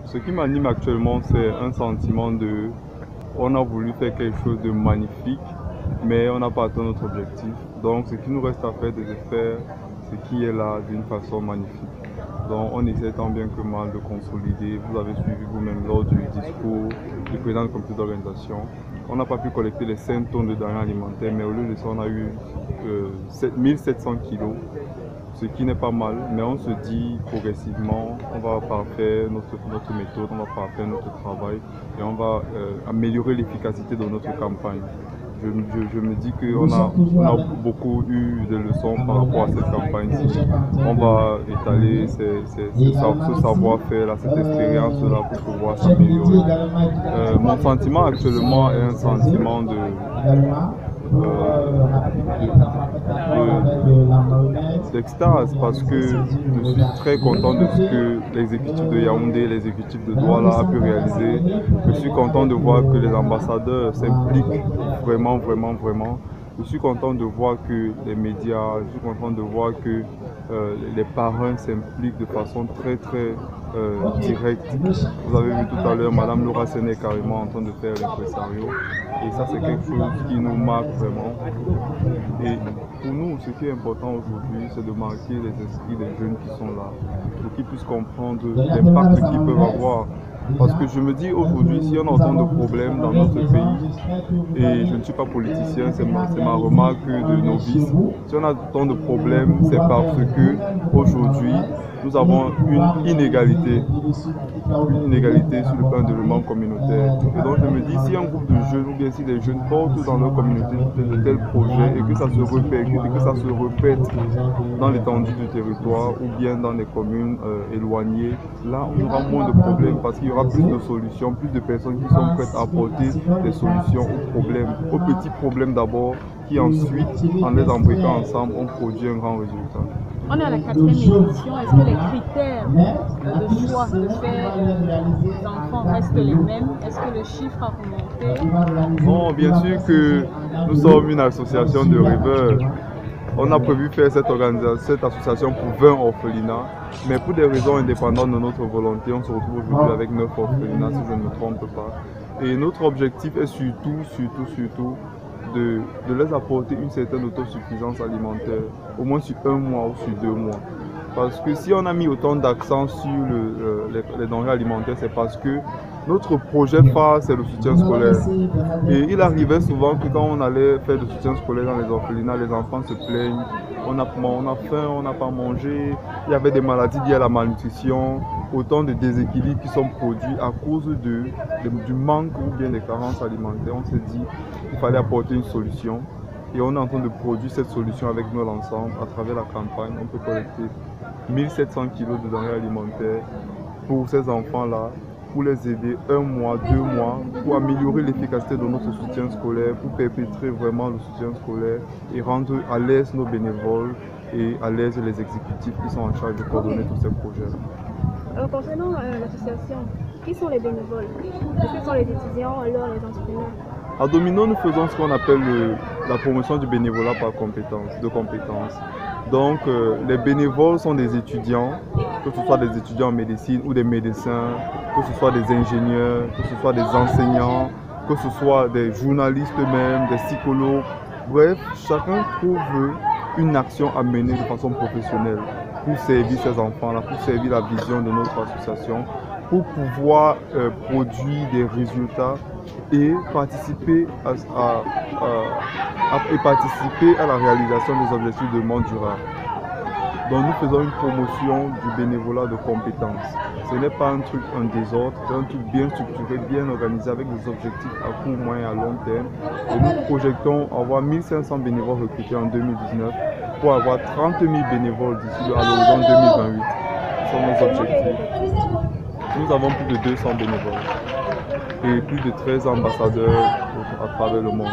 Ce qui m'anime actuellement, c'est un sentiment de... On a voulu faire quelque chose de magnifique, mais on n'a pas atteint notre objectif. Donc, ce qui nous reste à faire, c'est de faire ce qui est là d'une façon magnifique. Donc, on essaie tant bien que mal de consolider. Vous avez suivi vous-même lors du discours du président du comité d'organisation. On n'a pas pu collecter les 5 tonnes de denrées alimentaires, mais au lieu de ça, on a eu 1700 kilos, ce qui n'est pas mal, mais on se dit progressivement, on va parfaire notre méthode, on va parfaire notre travail et on va améliorer l'efficacité de notre campagne. Je me dis qu'on a beaucoup eu de leçons par rapport à cette campagne-ci. On va étaler ce savoir-faire, cette expérience-là pour pouvoir s'améliorer. Mon sentiment actuellement est un sentiment d'extase parce que je suis très content de ce que l'exécutif de Yaoundé, l'exécutif de Douala a pu réaliser. Je suis content de voir que les ambassadeurs s'impliquent vraiment, vraiment, vraiment. Je suis content de voir que les médias, je suis content de voir que les parrains s'impliquent de façon très, très directe. Vous avez vu tout à l'heure, Madame Laura Séné est carrément en train de faire l'impresario. Et ça, c'est quelque chose qui nous marque vraiment. Et pour nous, ce qui est important aujourd'hui, c'est de marquer les esprits des jeunes qui sont là, pour qu'ils puissent comprendre l'impact qu'ils peuvent avoir. Parce que je me dis aujourd'hui, si on a autant de problèmes dans notre pays, et je ne suis pas politicien, c'est ma remarque de novice, si on a autant de problèmes, c'est parce que aujourd'hui, nous avons une inégalité sur le plan de développement communautaire. Et donc je me dis, si un groupe de jeunes ou bien si les jeunes portent dans leur communauté de tels projets et que ça se répercute et que ça se répète dans l'étendue du territoire ou bien dans les communes éloignées, là on aura moins de problèmes parce qu'il y aura plus de solutions, plus de personnes qui sont prêtes à apporter des solutions aux problèmes, aux petits problèmes d'abord, qui ensuite, en les embriquant ensemble, ont produit un grand résultat. On est à la 4e édition. Est-ce que les critères de choix de faire des enfants restent les mêmes? Est-ce que le chiffre a remonté? Non, bien sûr que nous sommes une association de rêveurs. On a prévu faire cette association pour 20 orphelinats, mais pour des raisons indépendantes de notre volonté, on se retrouve aujourd'hui avec 9 orphelinats, si je ne me trompe pas. Et notre objectif est surtout de les apporter une certaine autosuffisance alimentaire, au moins sur 1 mois ou sur 2 mois. Parce que si on a mis autant d'accent sur les denrées alimentaires, c'est parce que notre projet phare, c'est le soutien scolaire. Et il arrivait souvent que quand on allait faire le soutien scolaire dans les orphelinats, les enfants se plaignent, on a faim, on n'a pas mangé, il y avait des maladies liées à la malnutrition, autant de déséquilibres qui sont produits à cause du manque ou bien des carences alimentaires. On s'est dit qu'il fallait apporter une solution et on est en train de produire cette solution avec nous l'ensemble à travers la campagne. On peut collecter 1700 kg de denrées alimentaires pour ces enfants-là, pour les aider 1 mois, 2 mois, pour améliorer l'efficacité de notre soutien scolaire, pour perpétrer vraiment le soutien scolaire et rendre à l'aise nos bénévoles et à l'aise les exécutifs qui sont en charge de coordonner tous ces projets-là. Alors concernant l'association, qui sont les bénévoles? Est-ce que ce sont les étudiants ou alors les entrepreneurs? À Domino, nous faisons ce qu'on appelle la promotion du bénévolat par compétence. Donc, les bénévoles sont des étudiants, que ce soit des étudiants en médecine ou des médecins, que ce soit des ingénieurs, que ce soit des enseignants, que ce soit des journalistes même, des psychologues. Bref, chacun trouve une action à mener de façon professionnelle pour servir ces enfants-là, pour servir la vision de notre association, pour pouvoir produire des résultats et participer à la réalisation des objectifs de monde durable. Donc nous faisons une promotion du bénévolat de compétences. Ce n'est pas un truc en désordre, c'est un truc bien structuré, bien organisé avec des objectifs à court, moyen et à long terme. Et nous projetons avoir 1500 bénévoles recrutés en 2019 pour avoir 30 000 bénévoles d'ici à l'horizon 2028. Ce sont nos objectifs. Nous avons plus de 200 bénévoles et plus de 13 ambassadeurs à travers le monde.